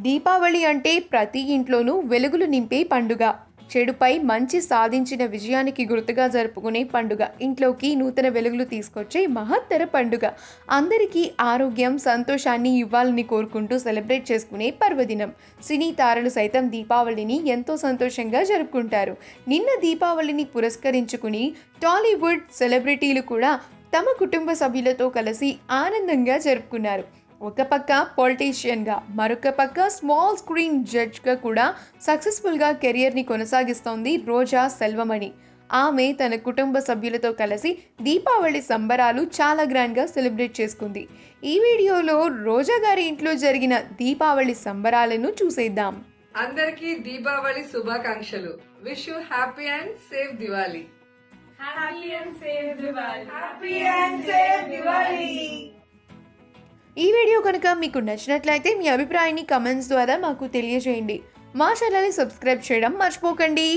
దీపావళి అంటే ప్రతి ఇంట్లోనూ వెలుగులు నింపే పండుగ. చెడుపై మంచి సాధించిన విజయానికి గుర్తుగా జరుపుకునే పండుగ. ఇంట్లోకి నూతన వెలుగులు తీసుకొచ్చే మహత్తర పండుగ. అందరికీ ఆరోగ్యం, సంతోషాన్ని ఇవ్వాలని కోరుకుంటూ సెలబ్రేట్ చేసుకునే పర్వదినం. సినీ తారలు సైతం దీపావళిని ఎంతో సంతోషంగా జరుపుకుంటారు. నిన్న దీపావళిని పురస్కరించుకుని టాలీవుడ్ సెలబ్రిటీలు కూడా తమ కుటుంబ సభ్యులతో కలిసి ఆనందంగా జరుపుకున్నారు. ఒక పక్క పొలిటీషియన్గా, మరొక పక్క స్మాల్ స్క్రీన్ జడ్జ్గా కూడా సక్సెస్ఫుల్గా కెరియర్ని కొనసాగిస్తోంది రోజా సెల్వమణి. ఆమె తన కుటుంబ సభ్యులతో కలిసి దీపావళి సంబరాలు చాలా గ్రాండ్గా సెలబ్రేట్ చేసుకుంది. ఈ వీడియోలో రోజా గారి ఇంట్లో జరిగిన దీపావళి సంబరాలను చూసేద్దాం. అందరికీ దీపావళి శుభాకాంక్షలు. Wish you happy and safe Diwali. Happy and safe Diwali. Happy and safe Diwali. ఈ వీడియో కనుక మీకు నచ్చినట్లయితే మీ అభిప్రాయాన్ని కమెంట్స్ ద్వారా మాకు తెలియజేయండి. మా ఛానల్ని సబ్స్క్రైబ్ చేయడం మర్చిపోకండి.